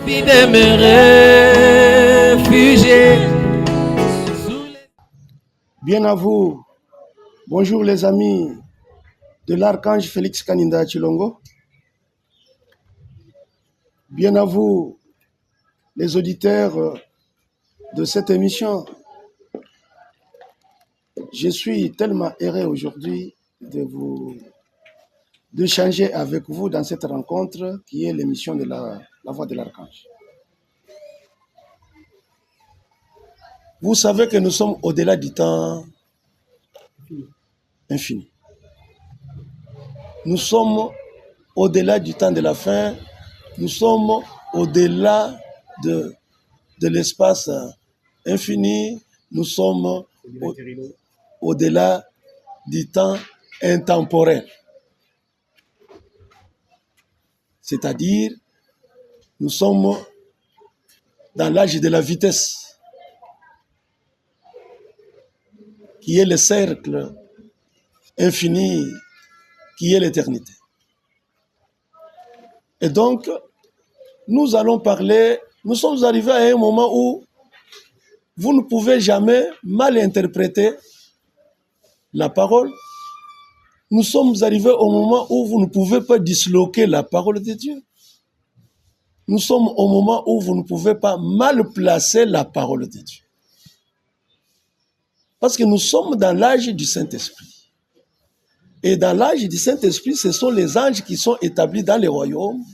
Vie de me réfugier. Bien à vous. Bonjour les amis de l'archange Félix Kaninda Tshilongo. Bien à vous les auditeurs de cette émission. Je suis tellement heureux aujourd'hui d'échanger avec vous dans cette rencontre qui est l'émission de la voix de l'archange. Vous savez que nous sommes au-delà du temps infini. Nous sommes au-delà du temps de la fin. Nous sommes au-delà de l'espace infini. Nous sommes au-delà du temps intemporel. C'est-à-dire, nous sommes dans l'âge de la vitesse, qui est le cercle infini, qui est l'éternité. Et donc, nous allons parler, nous sommes arrivés à un moment où vous ne pouvez jamais mal interpréter la parole. Nous sommes arrivés au moment où vous ne pouvez pas disloquer la parole de Dieu. Nous sommes au moment où vous ne pouvez pas mal placer la parole de Dieu. Parce que nous sommes dans l'âge du Saint-Esprit. Et dans l'âge du Saint-Esprit, ce sont les anges qui sont établis dans les royaumes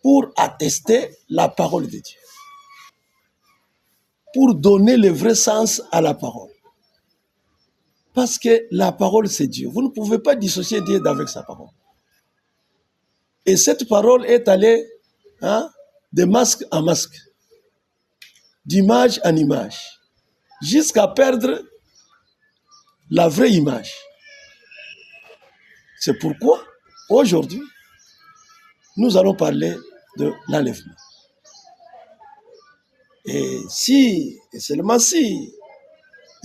pour attester la parole de Dieu. Pour donner le vrai sens à la parole. Parce que la parole, c'est Dieu. Vous ne pouvez pas dissocier Dieu d'avec sa parole. Et cette parole est allée de masque en masque, d'image en image, jusqu'à perdre la vraie image. C'est pourquoi, aujourd'hui, nous allons parler de l'enlèvement. Et seulement si,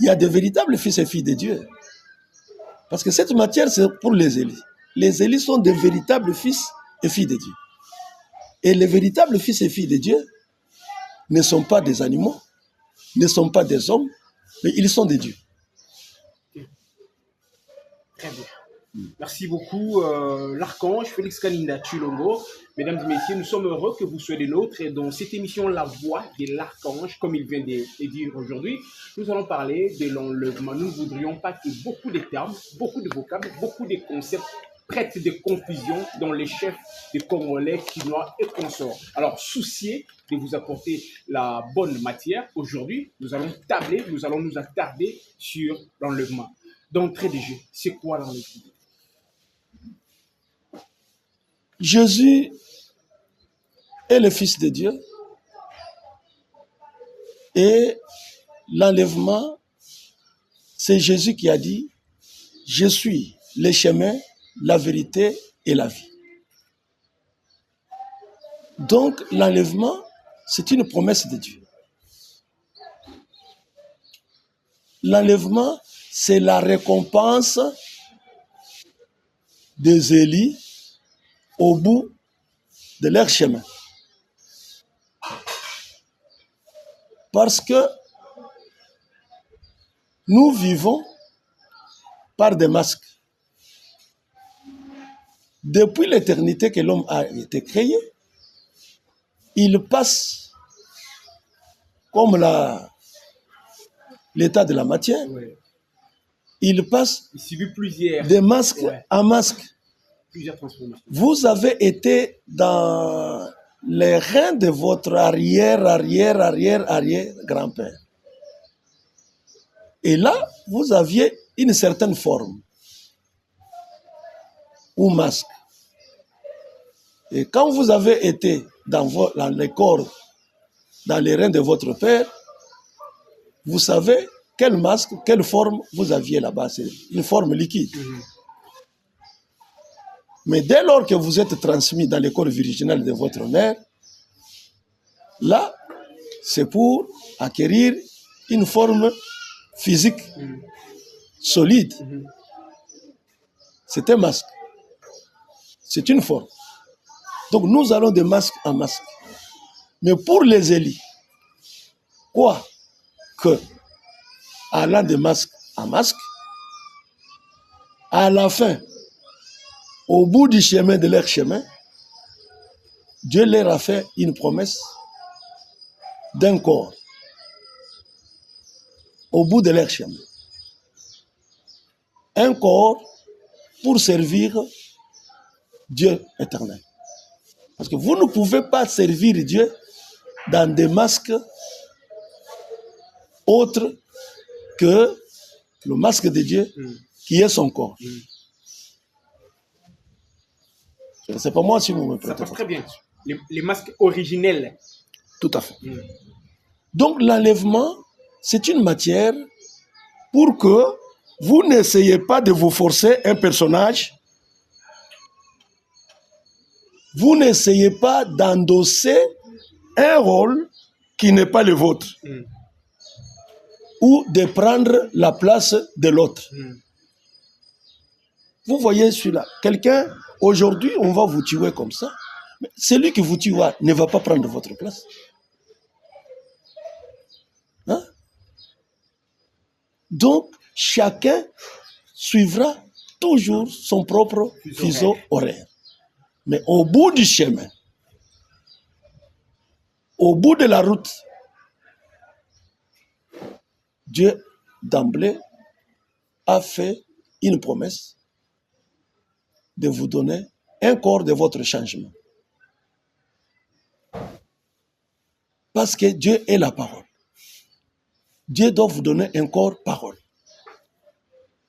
il y a de véritables fils et filles de Dieu. Parce que cette matière, c'est pour les Élis. Les Élis sont de véritables fils et filles de Dieu. Et les véritables fils et filles de Dieu ne sont pas des animaux, ne sont pas des hommes, mais ils sont des dieux. Très bien. Merci beaucoup, l'archange Félix Kaninda Tshilongo. Mesdames et messieurs, nous sommes heureux que vous soyez des nôtres. Et dans cette émission, La Voix de l'archange, comme il vient de dire aujourd'hui, nous allons parler de l'enlèvement. Nous ne voudrions pas que beaucoup de termes, beaucoup de vocables, beaucoup de concepts prêtent de confusion dans les chefs de Congolais, Quinois et consorts. Alors, souciés de vous apporter la bonne matière, aujourd'hui, nous allons nous attarder sur l'enlèvement. D'entrée de jeu, c'est quoi l'enlèvement? Jésus est le Fils de Dieu et l'enlèvement, c'est Jésus qui a dit « Je suis le chemin, la vérité et la vie ». Donc l'enlèvement, c'est une promesse de Dieu. L'enlèvement, c'est la récompense des Élis au bout de leur chemin. Parce que nous vivons par des masques. Depuis l'éternité que l'homme a été créé, il passe comme l'état de la matière. Ouais. Il passe de masque en masque. Plusieurs transformations. Vous avez été dans les reins de votre arrière-grand-père. Et là, vous aviez une certaine forme ou masque. Et quand vous avez été dans les corps, dans les reins de votre père, vous savez quel masque, quelle forme vous aviez là-bas. C'est une forme liquide. Mais dès lors que vous êtes transmis dans le corps virginal de votre mère, là, c'est pour acquérir une forme physique solide. C'est un masque. C'est une forme. Donc nous allons de masque en masque. Mais pour les élites, quoi que, allant de masque à masque, à la fin, au bout du chemin de leur chemin, Dieu leur a fait une promesse d'un corps au bout de leur chemin. Un corps pour servir Dieu éternel. Parce que vous ne pouvez pas servir Dieu dans des masques autres que le masque de Dieu qui est son corps. Je ne sais pas moi si vous me prêtez. Ça passe très bien. Les masques originels. Tout à fait. Donc l'enlèvement, c'est une matière pour que vous n'essayez pas de vous forcer un personnage. Vous n'essayez pas d'endosser un rôle qui n'est pas le vôtre. Ou de prendre la place de l'autre. Vous voyez celui-là. Quelqu'un, aujourd'hui, on va vous tuer comme ça. Mais celui qui vous tuera ne va pas prendre votre place. Hein? Donc, chacun suivra toujours son propre fuseau horaire. Mais au bout du chemin, au bout de la route, Dieu, d'emblée, a fait une promesse de vous donner un corps de votre changement. Parce que Dieu est la parole. Dieu doit vous donner un corps parole.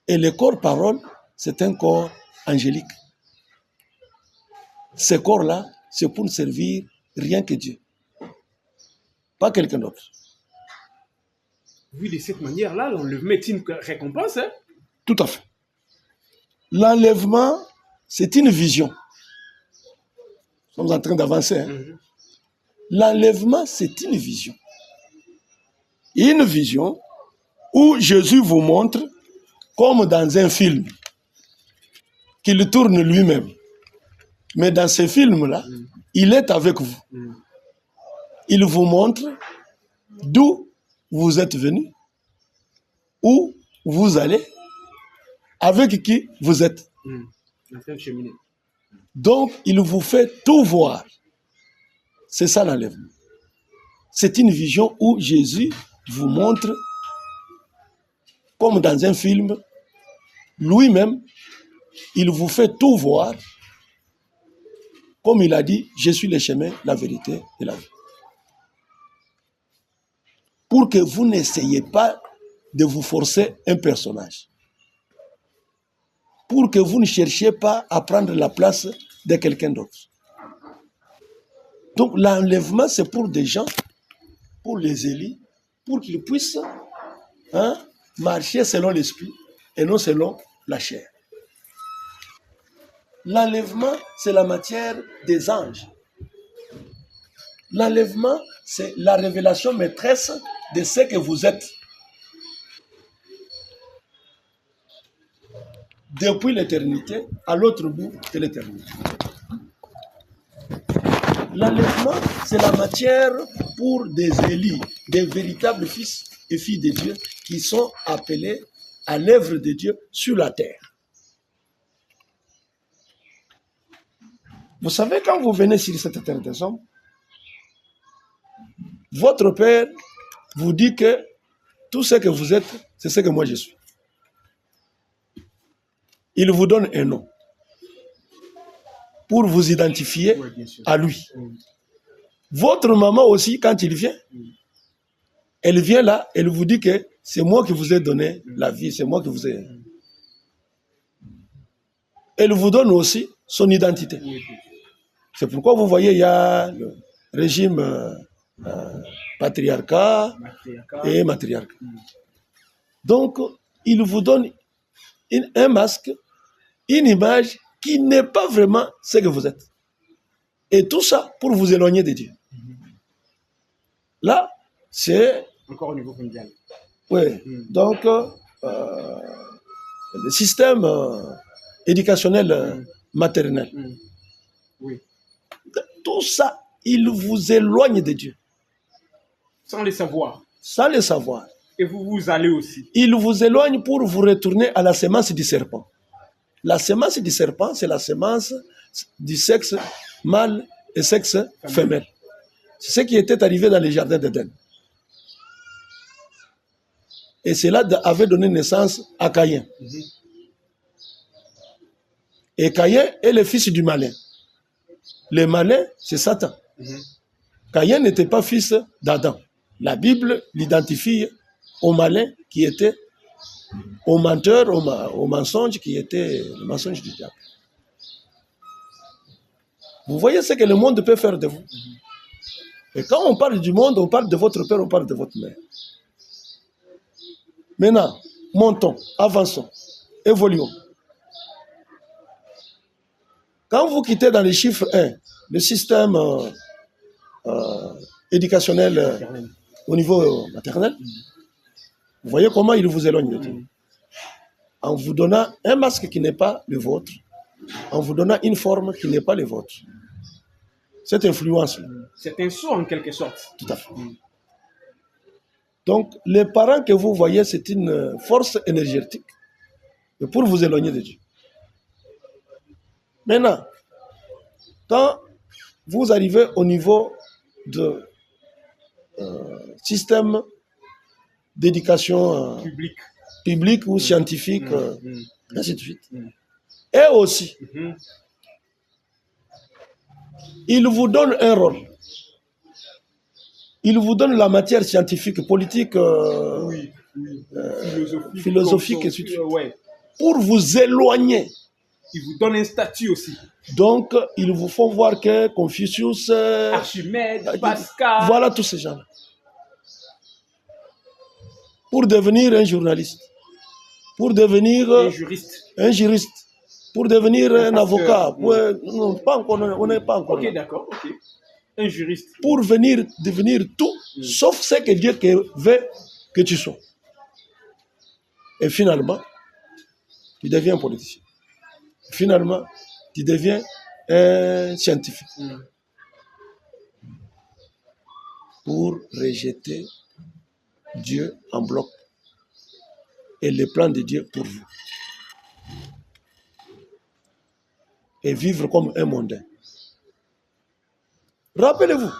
Et le corps parole, c'est un corps angélique. Ce corps-là, c'est pour ne servir rien que Dieu. Pas quelqu'un d'autre. Vu de cette manière-là, l'enlèvement est une récompense. Hein? Tout à fait. L'enlèvement, c'est une vision. Nous sommes en train d'avancer. Hein? L'enlèvement, c'est une vision. Une vision où Jésus vous montre, comme dans un film, qu'il tourne lui-même. Mais dans ce film-là, il est avec vous. Il vous montre d'où vous êtes venu, où vous allez, avec qui vous êtes. Donc, il vous fait tout voir. C'est ça l'enlèvement. C'est une vision où Jésus vous montre, comme dans un film, lui-même, il vous fait tout voir. Comme il a dit, je suis le chemin, la vérité et la vie. Pour que vous n'essayiez pas de vous forcer un personnage. Pour que vous ne cherchiez pas à prendre la place de quelqu'un d'autre. Donc l'enlèvement, c'est pour des gens, pour les élites, pour qu'ils puissent marcher selon l'esprit et non selon la chair. L'enlèvement, c'est la matière des anges. L'enlèvement, c'est la révélation maîtresse de ce que vous êtes. Depuis l'éternité à l'autre bout de l'éternité. L'enlèvement, c'est la matière pour des élus, des véritables fils et filles de Dieu qui sont appelés à l'œuvre de Dieu sur la terre. Vous savez, quand vous venez sur cette terre des hommes, votre Père vous dit que tout ce que vous êtes, c'est ce que moi je suis. Il vous donne un nom pour vous identifier à lui. Votre maman aussi, quand il vient, elle vient là, elle vous dit que c'est moi qui vous ai donné la vie, c'est moi qui vous ai... Elle vous donne aussi son identité. C'est pourquoi vous voyez, il y a le régime patriarcat et matriarcat. Donc, il vous donne un masque, une image qui n'est pas vraiment ce que vous êtes. Et tout ça pour vous éloigner de Dieu. Là, c'est... Encore au niveau mondial. Oui, donc, le système éducationnel maternel. Oui. Tout ça il vous éloigne de Dieu. Sans le savoir. Sans le savoir. Et vous allez aussi. Il vous éloigne pour vous retourner à la sémence du serpent. La sémence du serpent, c'est la sémence du sexe mâle et sexe femelle. C'est ce qui était arrivé dans les jardins d'Éden. Et cela avait donné naissance à Caïn. Et Caïn est le fils du malin. Le malin, c'est Satan. Caïn n'était pas fils d'Adam. La Bible l'identifie au malin qui était, au menteur, au mensonge qui était le mensonge du diable. Vous voyez ce que le monde peut faire de vous. Et quand on parle du monde, on parle de votre père, on parle de votre mère. Maintenant, montons, avançons, évoluons. Quand vous quittez dans les chiffres 1, le système éducationnel au niveau maternel, vous voyez comment il vous éloigne de Dieu. En vous donnant un masque qui n'est pas le vôtre, en vous donnant une forme qui n'est pas le vôtre. Cette influence-là. C'est un saut en quelque sorte. Tout à fait. Donc, les parents que vous voyez, c'est une force énergétique pour vous éloigner de Dieu. Maintenant, quand vous arrivez au niveau de système d'éducation publique ou scientifique, ainsi de suite, et aussi, il vous donne un rôle. Il vous donne la matière scientifique, politique, philosophique, et ainsi de suite, pour vous éloigner. Il vous donne un statut aussi. Donc, ils vous font voir que Confucius, Archimède, Pascal. Voilà tous ces gens-là. Pour devenir un journaliste, pour devenir un juriste, pour devenir un avocat. Non, pas encore, on n'est pas encore. Ok, d'accord. Okay. Un juriste. Pour devenir tout, sauf ce que Dieu veut que tu sois. Et finalement, tu deviens un politicien. Finalement, tu deviens un scientifique. Pour rejeter Dieu en bloc et les plans de Dieu pour vous. Et vivre comme un mondain. Rappelez-vous,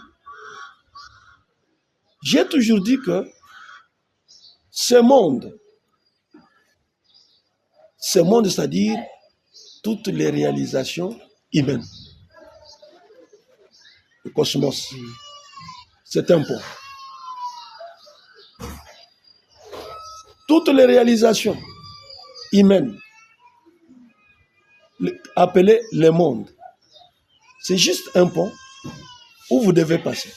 j'ai toujours dit que ce monde, c'est-à-dire toutes les réalisations humaines, le cosmos, c'est un pont. Toutes les réalisations humaines, appelées le monde, c'est juste un pont où vous devez passer.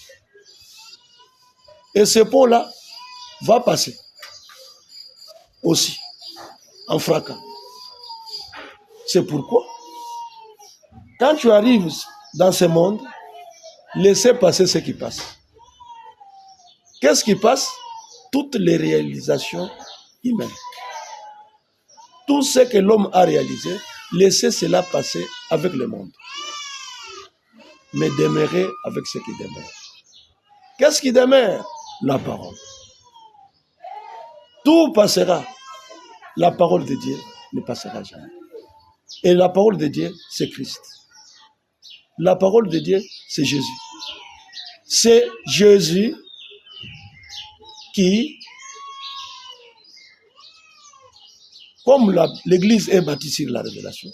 Et ce pont-là va passer aussi en fracas. C'est pourquoi, quand tu arrives dans ce monde, laissez passer ce qui passe. Qu'est-ce qui passe? Toutes les réalisations humaines. Tout ce que l'homme a réalisé, laissez cela passer avec le monde. Mais demeurez avec ce qui demeure. Qu'est-ce qui demeure? La parole. Tout passera. La parole de Dieu ne passera jamais. Et la parole de Dieu, c'est Christ. La parole de Dieu, c'est Jésus. C'est Jésus qui, comme l'Église est bâtie sur la révélation,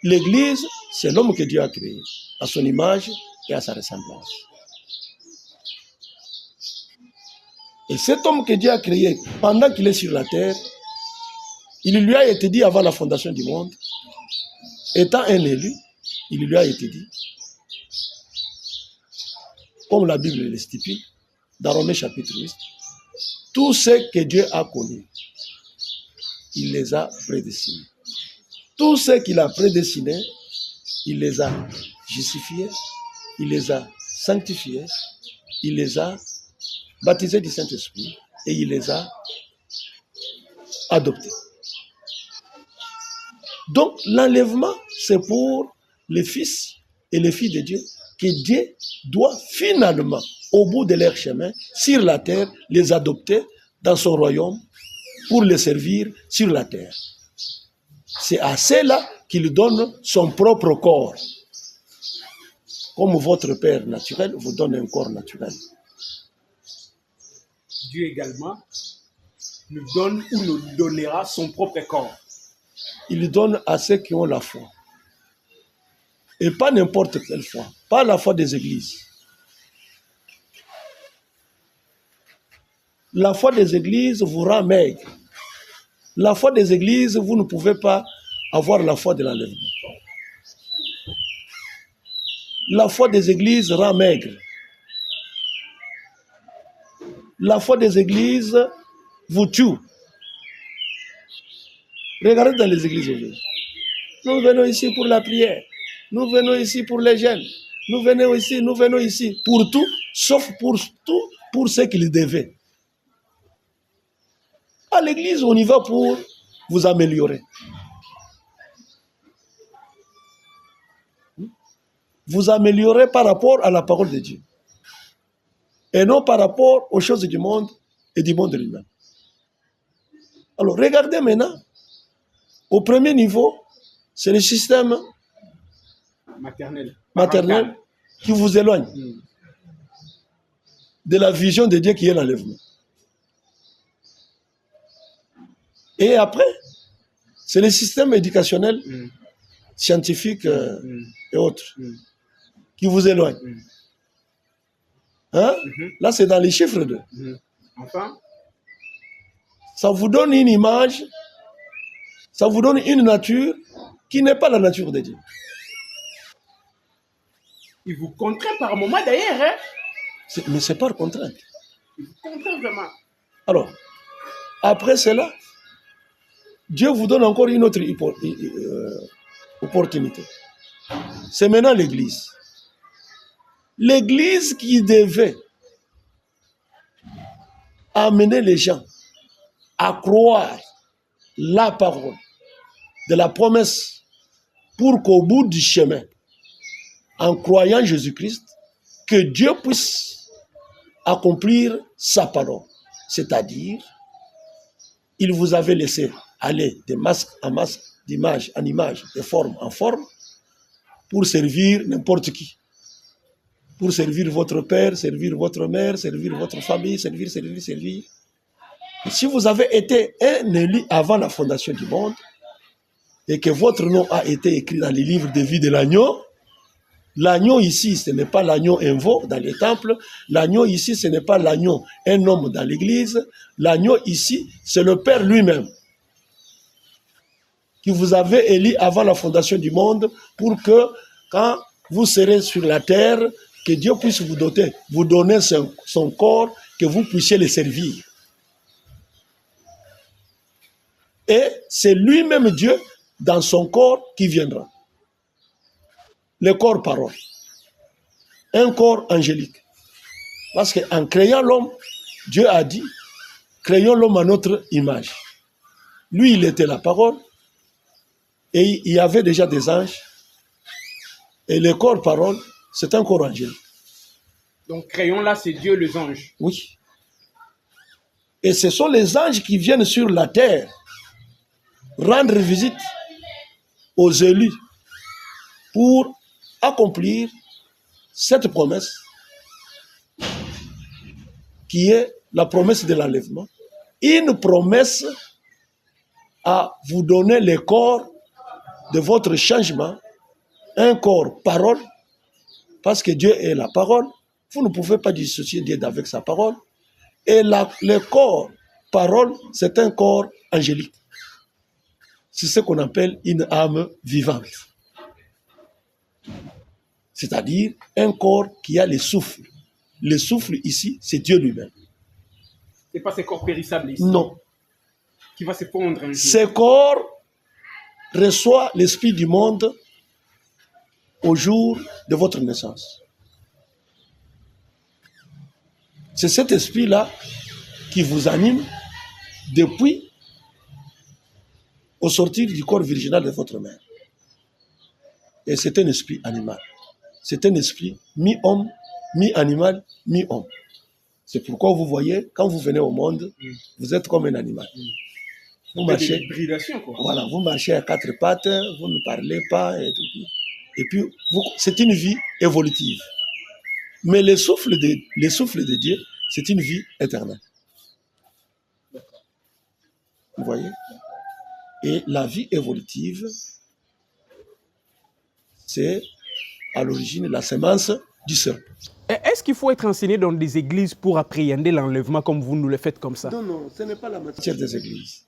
l'Église, c'est l'homme que Dieu a créé, à son image et à sa ressemblance. Et cet homme que Dieu a créé, pendant qu'il est sur la terre, il lui a été dit avant la fondation du monde, étant un élu, il lui a été dit, comme la Bible le stipule, dans Romains chapitre 8, tout ce que Dieu a connu, il les a prédestinés. Tout ce qu'il a prédestiné, il les a justifiés, il les a sanctifiés, il les a baptisés du Saint-Esprit et il les a adoptés. Donc, l'enlèvement, c'est pour les fils et les filles de Dieu que Dieu doit finalement, au bout de leur chemin, sur la terre, les adopter dans son royaume pour les servir sur la terre. C'est à cela qu'il donne son propre corps. Comme votre Père naturel vous donne un corps naturel. Dieu également nous donne ou nous donnera son propre corps. Il donne à ceux qui ont la foi. Et pas n'importe quelle foi. Pas la foi des églises. La foi des églises vous rend maigre. La foi des églises, vous ne pouvez pas avoir la foi de l'enlèvement. La foi des églises rend maigre. La foi des églises vous tue. Regardez dans les églises aujourd'hui. Nous venons ici pour la prière. Nous venons ici pour les jeunes. Nous venons ici pour tout, sauf pour tout, pour ce qu'ils devaient. À l'église, on y va pour vous améliorer. Vous améliorer par rapport à la parole de Dieu. Et non par rapport aux choses du monde et du monde lui-même. Alors, regardez maintenant. Au premier niveau, c'est le système maternel qui vous éloigne de la vision de Dieu qui est l'enlèvement. Et après, c'est le système éducationnel, scientifique et autres qui vous éloigne. Hein? Là, c'est dans les chiffres 2. Enfin, ça vous donne une image, ça vous donne une nature qui n'est pas la nature de Dieu. Il vous contraint par moment d'ailleurs. Hein? Mais c'est par contrainte. Il vous contraint vraiment. Alors, après cela, Dieu vous donne encore une autre opportunité. C'est maintenant l'Église. L'Église qui devait amener les gens à croire la parole de la promesse pour qu'au bout du chemin, en croyant Jésus-Christ, que Dieu puisse accomplir sa parole. C'est-à-dire, il vous avait laissé aller de masque en masque, d'image en image, de forme en forme, pour servir n'importe qui. Pour servir votre père, servir votre mère, servir votre famille, servir. Et si vous avez été un élu avant la fondation du monde, et que votre nom a été écrit dans les livres de vie de l'agneau, l'agneau ici, ce n'est pas l'agneau un veau dans les temples, l'agneau ici, ce n'est pas l'agneau un homme dans l'église, l'agneau ici, c'est le Père lui-même, qui vous avait élu avant la fondation du monde, pour que, quand vous serez sur la terre, que Dieu puisse vous doter, vous donner son corps, que vous puissiez le servir. Et c'est lui-même Dieu, dans son corps, qui viendra. Le corps parole. Un corps angélique. Parce qu'en créant l'homme, Dieu a dit, créons l'homme à notre image. Lui, il était la parole, et il y avait déjà des anges, et le corps parole, c'est un corps angélique. Donc, créons là, c'est Dieu, les anges. Oui. Et ce sont les anges qui viennent sur la terre rendre visite aux élus pour accomplir cette promesse qui est la promesse de l'enlèvement. Une promesse à vous donner le corps de votre changement, un corps parole, parce que Dieu est la parole. Vous ne pouvez pas dissocier Dieu avec sa parole. Et le corps parole, c'est un corps angélique. C'est ce qu'on appelle une âme vivante. C'est-à-dire un corps qui a le souffle. Le souffle ici, c'est Dieu lui-même. Ce n'est pas ce corps périssable ici. Non. Qui va se fondre un jour. Ce corps reçoit l'esprit du monde au jour de votre naissance. C'est cet esprit-là qui vous anime depuis au sortir du corps virginal de votre mère. Et c'est un esprit animal. c'est un esprit mi-homme, mi-animal, mi-homme. C'est pourquoi vous voyez, quand vous venez au monde, vous êtes comme un animal. Vous marchez, quoi. voilà, vous marchez à quatre pattes, vous ne parlez pas, et puis c'est une vie évolutive. Mais le souffle de Dieu, c'est une vie éternelle. Vous voyez? Et la vie évolutive, c'est à l'origine la sémence du serpent. Est-ce qu'il faut être enseigné dans des églises pour appréhender l'enlèvement comme vous nous le faites comme ça? Non, non, ce n'est pas la matière des églises.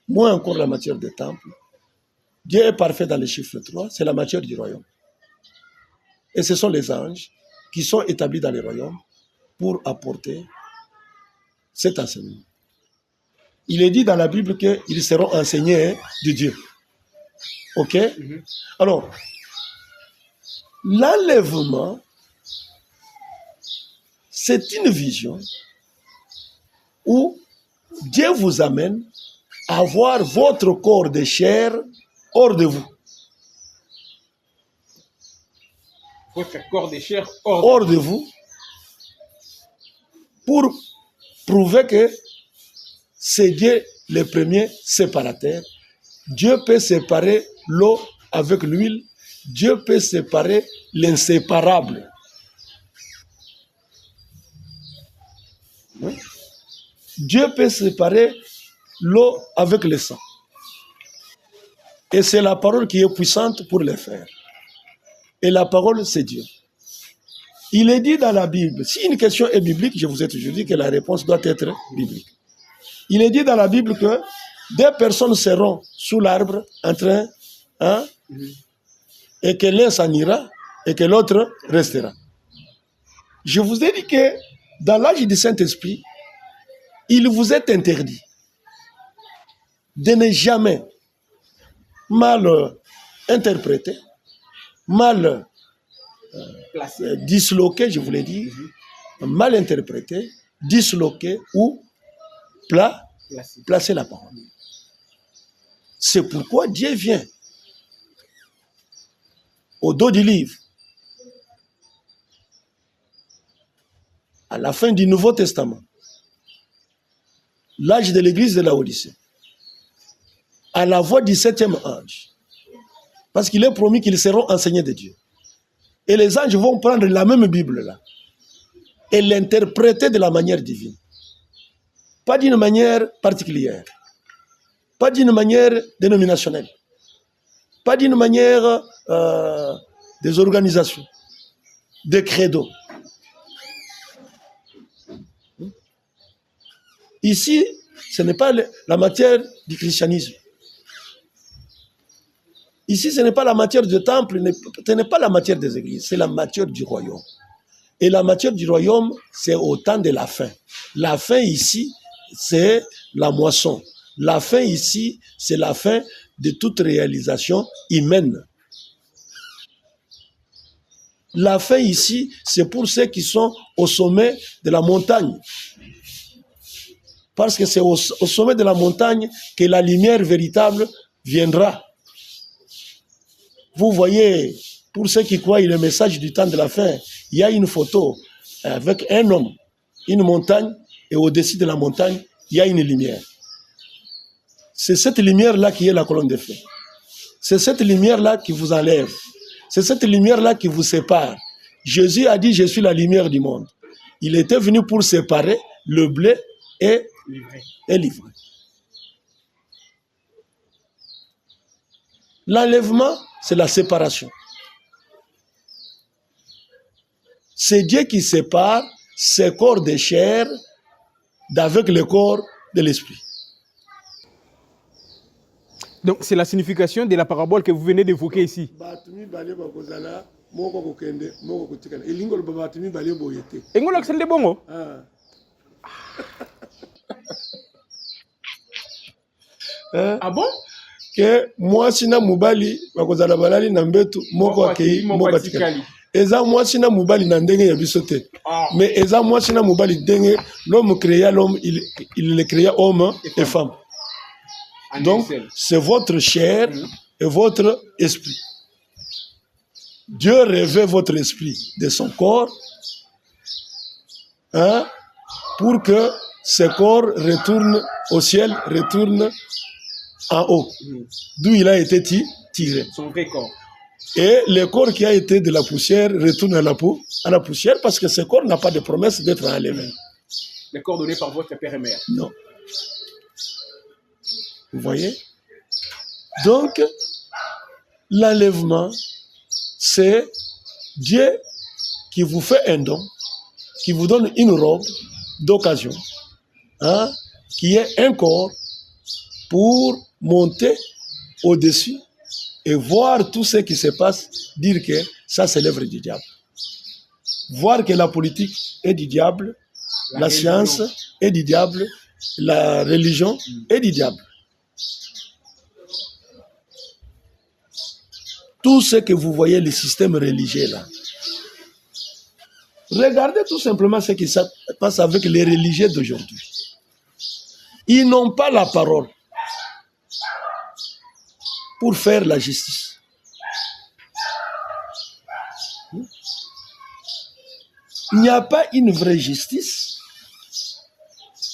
Moins encore la matière des temples. Dieu est parfait dans les chiffres 3, c'est la matière du royaume. Et ce sont les anges qui sont établis dans les royaumes pour apporter cet enseignement. Il est dit dans la Bible qu'ils seront enseignés de Dieu. Ok? Alors, l'enlèvement, c'est une vision où Dieu vous amène à voir votre corps de chair hors de vous. Votre corps de chair hors de vous, pour prouver que c'est Dieu le premier séparateur. Dieu peut séparer l'eau avec l'huile. Dieu peut séparer l'inséparable. Oui. Dieu peut séparer l'eau avec le sang. Et c'est la parole qui est puissante pour le faire. Et la parole, c'est Dieu. Il est dit dans la Bible, si une question est biblique, je vous ai toujours dit que la réponse doit être biblique. Il est dit dans la Bible que deux personnes seront sous l'arbre en train, et que l'un s'en ira et que l'autre restera. Je vous ai dit que dans l'âge du Saint-Esprit, il vous est interdit de ne jamais mal interpréter, mal disloquer, je vous l'ai dit, mal interpréter, disloquer ou placer la parole. C'est pourquoi Dieu vient au dos du livre, à la fin du Nouveau Testament, l'âge de l'église de Laodicée, à la voix du 7e ange, parce qu'il est promis qu'ils seront enseignés de Dieu. Et les anges vont prendre la même Bible là et l'interpréter de la manière divine. Pas d'une manière particulière, pas d'une manière dénominationnelle, pas d'une manière des organisations, des credos. Ici, ce n'est pas la matière du christianisme. Ici, ce n'est pas la matière du temple, ce n'est pas la matière des églises, c'est la matière du royaume. Et la matière du royaume, c'est au temps de la fin. La fin ici, c'est la moisson. La fin ici, c'est la fin de toute réalisation humaine. La fin ici, c'est pour ceux qui sont au sommet de la montagne. Parce que c'est au sommet de la montagne que la lumière véritable viendra. Vous voyez, pour ceux qui croient le message du temps de la fin, il y a une photo avec un homme, une montagne, et au-dessus de la montagne, il y a une lumière. C'est cette lumière-là qui est la colonne de feu. C'est cette lumière-là qui vous enlève. C'est cette lumière-là qui vous sépare. Jésus a dit, je suis la lumière du monde. Il était venu pour séparer le blé et livré. L'enlèvement, c'est la séparation. C'est Dieu qui sépare ses corps de chair d'avec le corps de l'esprit. Donc, c'est la signification de la parabole que vous venez d'évoquer ici. Ah bon? Que moi sina mubali bakozala balali na mbetu moko akei moko atikali. Eza moi sina mubali na ndenge ya biso te. Mais eza moi sina mubali ndenge l'homme créa l'homme, il le créa homme et femme. Donc c'est votre chair et votre esprit. Dieu revêt votre esprit de son corps, hein, pour que ce corps retourne au ciel, retourne en haut, d'où il a été tiré. Son vrai corps. Et le corps qui a été de la poussière retourne à la poussière parce que ce corps n'a pas de promesse d'être enlevé. Le corps donné par votre père et mère. Non. Vous voyez? Donc, l'enlèvement, c'est Dieu qui vous fait un don, qui vous donne une robe d'occasion, hein, qui est un corps pour monter au-dessus et voir tout ce qui se passe, dire que ça c'est l'œuvre du diable. Voir que la politique est du diable, la science est du diable, la religion est du diable. Tout ce que vous voyez, le système religieux là, regardez tout simplement ce qui se passe avec les religieux d'aujourd'hui. Ils n'ont pas la parole pour faire la justice. Il n'y a pas une vraie justice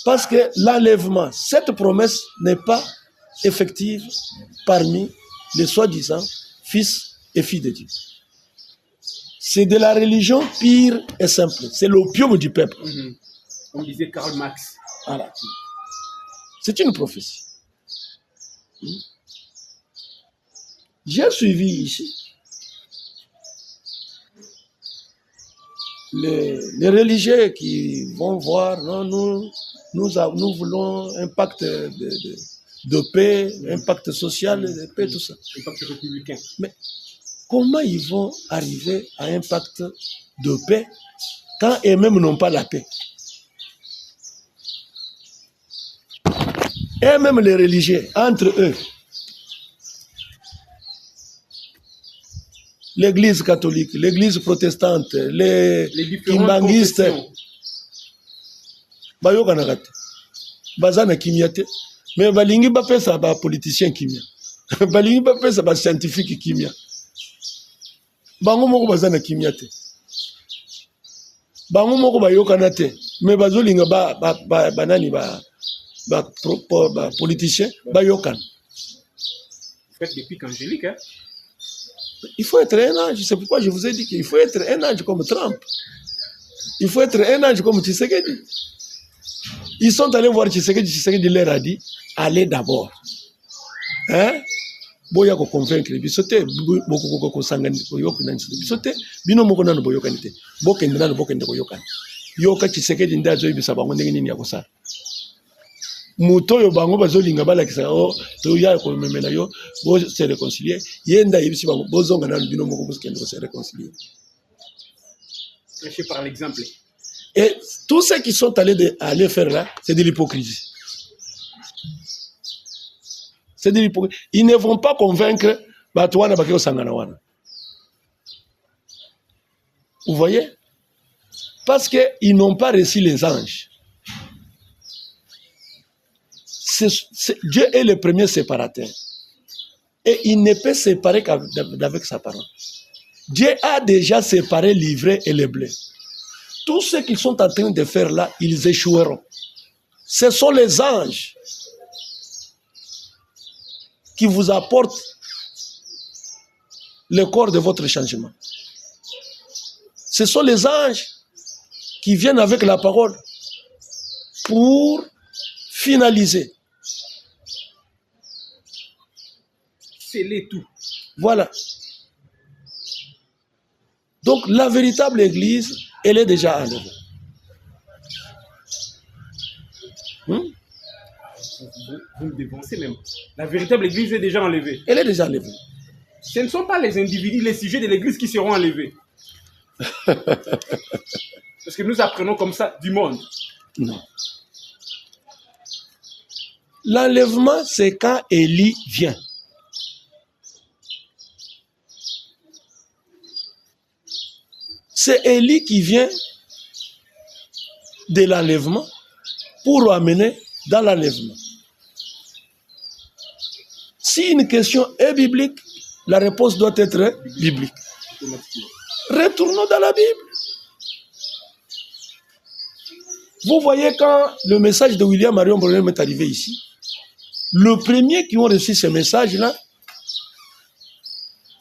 parce que l'enlèvement, cette promesse n'est pas effective parmi les soi-disant fils et filles de Dieu. C'est de la religion pure et simple. C'est l'opium du peuple. Comme disait Karl Marx. Voilà. C'est une prophétie. J'ai suivi ici les religieux qui vont voir, non, nous voulons un pacte de paix, un pacte social de paix, tout ça. Un pacte républicain. Mais comment ils vont arriver à un pacte de paix quand eux-mêmes n'ont pas la paix? Et même les religieux, entre eux, l'église catholique, l'église protestante, les kimbanguistes, bayokanaka te, baza na kimia te, mais balingi bapesa ba politicien kimia, balingi bapesa ba scientifique kimia, bango moko baza na kimia te, bango moko bayokana te, mais bazolinga banani ba politicien bayokana. Vous faites des pics angéliques, hein? Il faut être un ange, c'est pourquoi je vous ai dit qu'il faut être un ange comme Trump. Il faut être un ange comme Tshisekedi. Ils sont allés voir Tshisekedi, Tshisekedi leur a dit, allez d'abord. Hein? Boya ko convaincre, bisote, boko ko sangani ko yokana bisote, bino moko nanu boyokani te. Bokende nanu bokende ko yokana. Yoka Tshisekedi ndazo ibisa bango ndenge nini ya kosala. Muto yo bango bazolinga balakisa o to ya ko memela yo bo se réconcilier yenda yibisi bango bozonga na bino moko boskende ko se réconcilier. Prêchez par l'exemple. Et tous ceux qui sont allés faire là, c'est de l'hypocrisie. C'est de l'hypocrisie. Ils ne vont pas convaincre Batouana Bakeo Sanganawana. Vous voyez? Parce qu'ils n'ont pas reçu les anges. Dieu est le premier séparateur. Et il ne peut séparer qu'avec sa parole. Dieu a déjà séparé l'ivraie et le blé. Tout ce qu'ils sont en train de faire là, ils échoueront. Ce sont les anges qui vous apportent le corps de votre changement. Ce sont les anges qui viennent avec la parole pour finaliser. Sceller tout. Voilà. Donc la véritable église, elle est déjà enlevée. Vous me dévancez même. La véritable église est déjà enlevée. Elle est déjà enlevée. Ce ne sont pas les individus, les sujets de l'église qui seront enlevés. Parce que nous apprenons comme ça du monde. Non. L'enlèvement, c'est quand Élie vient. C'est Élie qui vient de l'enlèvement pour l'amener dans l'enlèvement. Si une question est biblique, la réponse doit être biblique. automatiquement. Retournons dans la Bible. Vous voyez, quand le message de William Marion Branham est arrivé ici, le premier qui ont reçu ce message-là,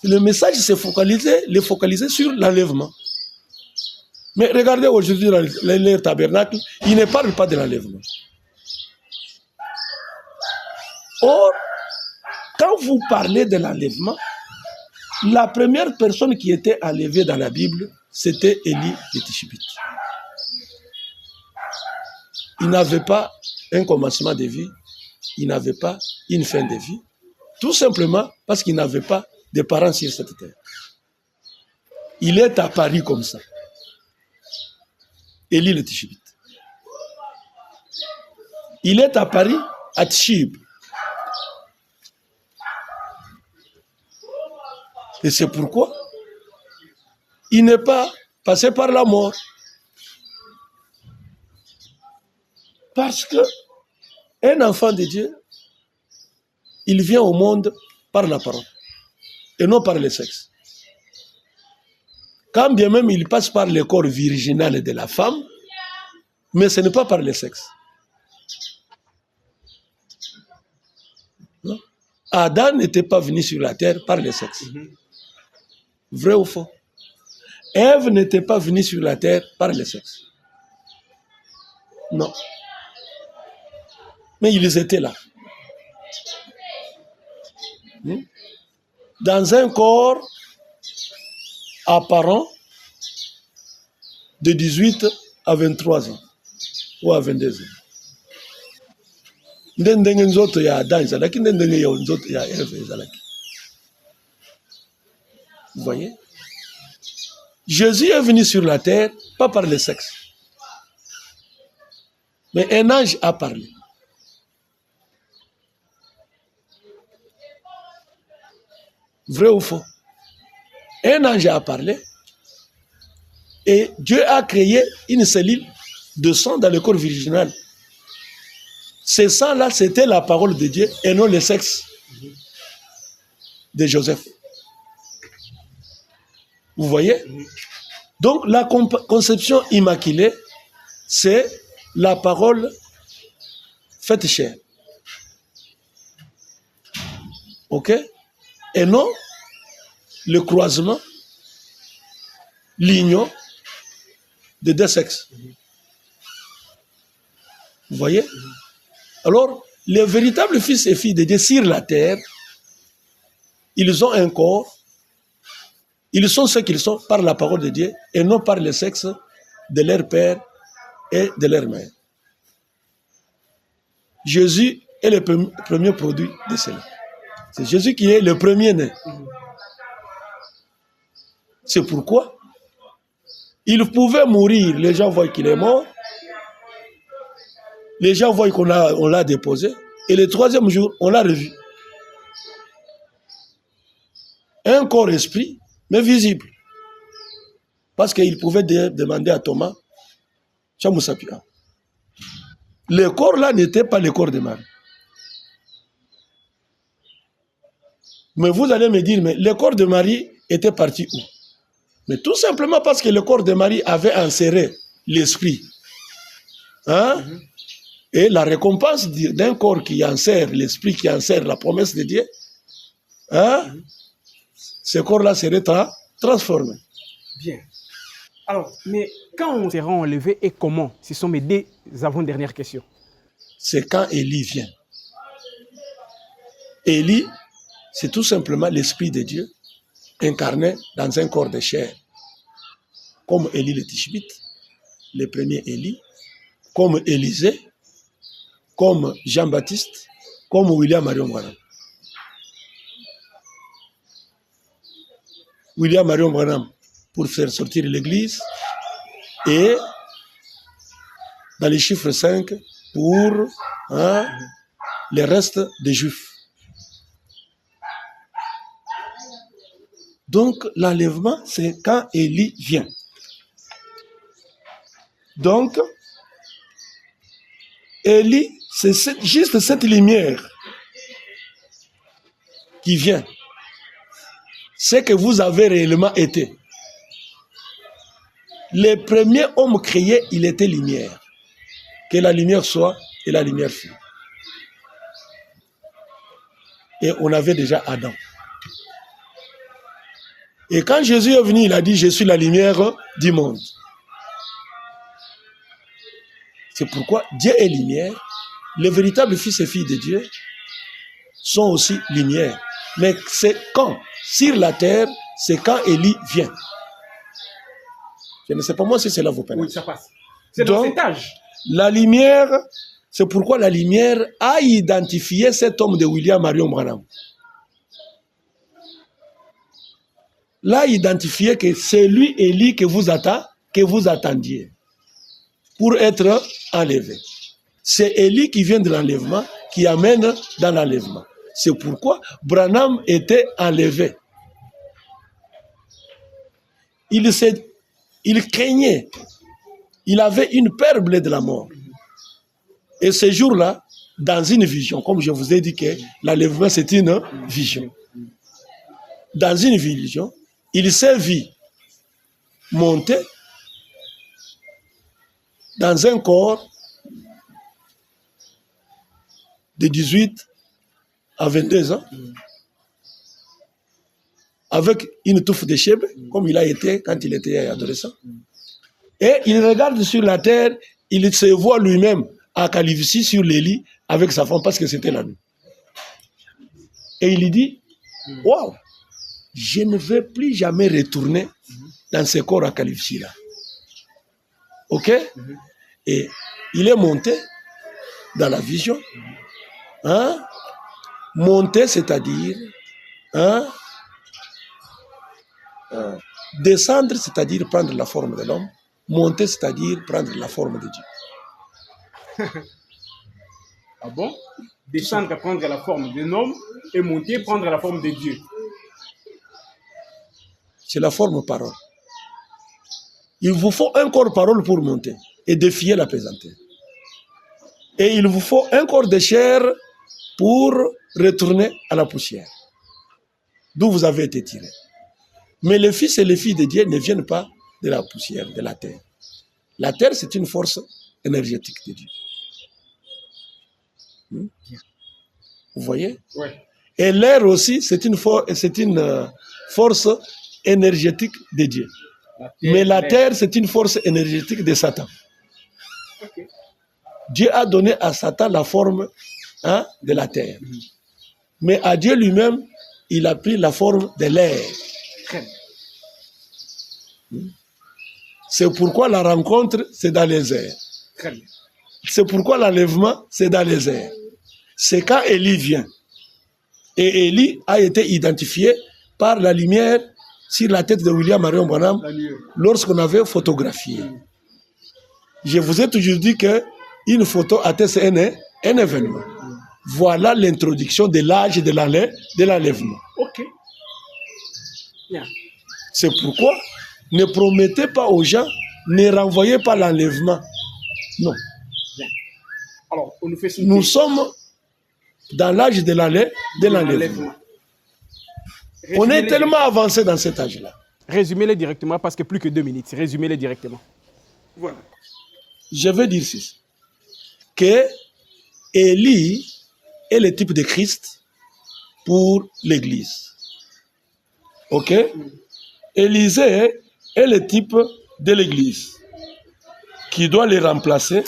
le message s'est focalisé sur l'enlèvement. Mais regardez aujourd'hui les tabernacles, ils ne parlent pas de l'enlèvement. Or, quand vous parlez de l'enlèvement, la première personne qui était enlevée dans la Bible, c'était Élie le Tishbite. Il n'avait pas un commencement de vie, il n'avait pas une fin de vie, tout simplement parce qu'il n'avait pas de parents sur cette terre. Il est apparu comme ça. Élie le Tishbite. Il est apparu à Tishib. Et c'est pourquoi il n'est pas passé par la mort. Parce que un enfant de Dieu, il vient au monde par la parole et non par le sexe. Quand bien même il passe par le corps virginal de la femme, mais ce n'est pas par le sexe. Non? Adam n'était pas venu sur la terre par le sexe. Vrai ou faux? Ève n'était pas venue sur la terre par le sexe. Non. Mais ils étaient là. Dans un corps apparent de 18 à 23 ans ou à 22 ans. Vous voyez? Jésus est venu sur la terre, pas par le sexe. Mais un ange a parlé. Vrai ou faux? Un ange a parlé et Dieu a créé une cellule de sang dans le corps virginal. Ce sang-là, c'était la parole de Dieu et non le sexe de Joseph. Vous voyez? Donc, la conception immaculée, c'est la parole faite chair. Ok? Et non le croisement, l'union de deux sexes. Vous voyez? Alors, les véritables fils et filles de Dieu sur la terre, ils ont un corps, ils sont ce qu'ils sont par la parole de Dieu et non par le sexe de leur père et de leur mère. Jésus est le premier produit de cela. C'est Jésus qui est le premier-né. C'est pourquoi il pouvait mourir, les gens voient qu'il est mort, les gens voient qu'on l'a déposé, et le troisième jour, on l'a revu. Un corps-esprit, mais visible. Parce qu'il pouvait demander à Thomas, le corps là n'était pas le corps de Marie. Mais vous allez me dire, mais le corps de Marie était parti où? Mais tout simplement parce que le corps de Marie avait inséré l'esprit. Hein? Et la récompense d'un corps qui insère l'esprit, qui insère la promesse de Dieu, hein? Ce corps-là serait transformé. Bien. Alors, mais quand on sera enlevé et comment? Ce sont mes deux avant-dernières questions. C'est quand Élie vient. Élie, c'est tout simplement l'Esprit de Dieu incarné dans un corps de chair. Comme Élie le Tishbite, le premier Élie, comme Élisée, comme Jean-Baptiste, comme William Marion Branham. William Marion Branham pour faire sortir l'Église et dans les chiffres 5 pour les restes des Juifs. Donc l'enlèvement, c'est quand Élie vient. Donc, Élie, c'est juste cette lumière qui vient. ce que vous avez réellement été. Le premier homme créé, il était lumière. Que la lumière soit et la lumière fut. Et on avait déjà Adam. Et quand Jésus est venu, il a dit, je suis la lumière du monde. C'est pourquoi Dieu est lumière. Les véritables fils et filles de Dieu sont aussi lumière. Mais c'est quand, sur la terre, c'est quand Élie vient. Je ne sais pas moi si cela vous pénètre. Oui, ça passe. C'est dans cet âge. La lumière, c'est pourquoi la lumière a identifié cet homme de William Marion Branham. L'a identifié que c'est lui, Élie, que vous attendiez pour être enlevé. C'est Élie qui vient de l'enlèvement, qui amène dans l'enlèvement. C'est pourquoi Branham était enlevé. Il craignait. Il avait une peur bleue de la mort. Et ce jour-là, dans une vision, comme je vous ai dit que l'enlèvement c'est une vision. Dans une vision, il s'est vu monter dans un corps de 18 à 22 ans, avec une touffe de chèvre, comme il a été quand il était adolescent. Et il regarde sur la terre, il se voit lui-même à Calivisi sur les lits avec sa femme parce que c'était la nuit. Et il lui dit, waouh, je ne vais plus jamais retourner dans ce corps à Calivisi là. Ok? Et il est monté dans la vision. Hein? Monter, c'est-à-dire descendre, c'est-à-dire prendre la forme de l'homme. Monter, c'est-à-dire prendre la forme de Dieu. Ah bon? Descendre, prendre la forme d'un homme et monter, prendre la forme de Dieu. C'est la forme parole. Il vous faut un corps parole pour monter et défier la pesanteur. Et il vous faut un corps de chair pour retourner à la poussière, d'où vous avez été tiré. Mais les fils et les filles de Dieu ne viennent pas de la poussière, de la terre. La terre, c'est une force énergétique de Dieu. Vous voyez? Oui. Et l'air aussi, c'est une force énergétique de Dieu. Mais la terre, c'est une force énergétique de Satan. Okay. Dieu a donné à Satan la forme de la terre. Mais à Dieu lui-même, il a pris la forme de l'air. C'est pourquoi la rencontre, c'est dans les airs. C'est pourquoi l'enlèvement, c'est dans les airs. C'est quand Élie vient. Et Élie a été identifié par la lumière sur la tête de William Marion Branham lorsqu'on avait photographié. Je vous ai toujours dit qu'une photo atteste un événement. Voilà l'introduction de l'âge de l'enlèvement. Ok. Bien. C'est pourquoi ne promettez pas aux gens, ne renvoyez pas l'enlèvement. Non. Bien. Alors, on nous fait Nous sommes dans l'âge de l'enlèvement. On est tellement avancé dans cet âge-là. Résumez-les directement parce que plus que 2 minutes. Résumez-les directement. Voilà. Je vais dire ceci. Que Élie est le type de Christ pour l'Église. Ok? Élisée est le type de l'Église qui doit les remplacer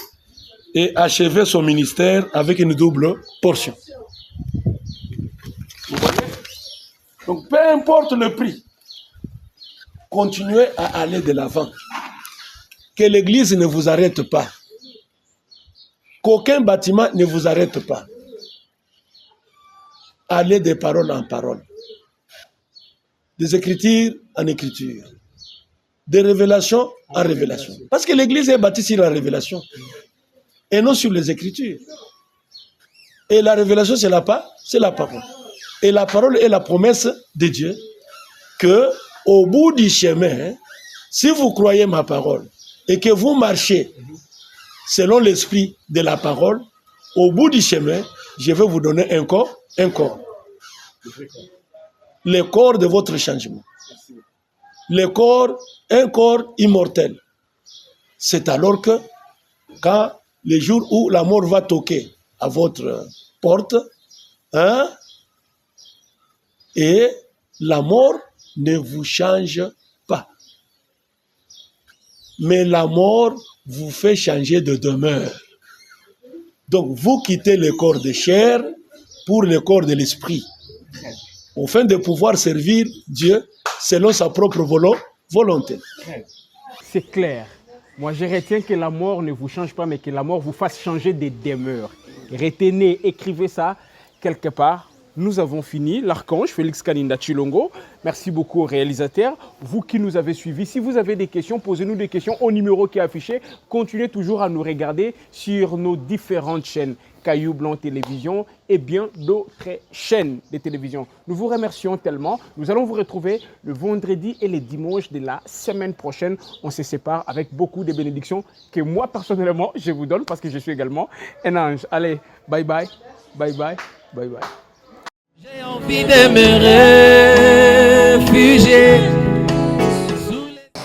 et achever son ministère avec une double portion. Vous voyez? Donc, peu importe le prix, continuez à aller de l'avant. Que l'Église ne vous arrête pas. Qu'aucun bâtiment ne vous arrête pas. Allez de parole en parole. Des écritures en écriture. Des révélations en révélation. Parce que l'Église est bâtie sur la révélation. Et non sur les écritures. Et la révélation, c'est la parole. Et la parole est la promesse de Dieu que, au bout du chemin, si vous croyez ma parole et que vous marchez selon l'esprit de la parole, au bout du chemin, je vais vous donner un corps. le corps de votre changement. Le corps, un corps immortel. C'est alors que, quand le jour où la mort va toquer à votre porte, hein, et la mort ne vous change pas. Mais la mort vous fait changer de demeure. Donc, vous quittez le corps de chair pour le corps de l'esprit, afin de pouvoir servir Dieu selon sa propre volonté. C'est clair. Moi, je retiens que la mort ne vous change pas, mais que la mort vous fasse changer de demeure. Retenez, écrivez ça quelque part. Nous avons fini. L'archange Félix Kaninda Tshilongo. Merci beaucoup au réalisateur. Vous qui nous avez suivis, si vous avez des questions, posez-nous des questions au numéro qui est affiché. Continuez toujours à nous regarder sur nos différentes chaînes. Caillou Blanc Télévision et bien d'autres chaînes de télévision. Nous vous remercions tellement. Nous allons vous retrouver le vendredi et le dimanche de la semaine prochaine. On se sépare avec beaucoup de bénédictions que moi, personnellement, je vous donne parce que je suis également un ange. Allez, bye bye, bye bye, bye bye. J'ai envie de me réfugier.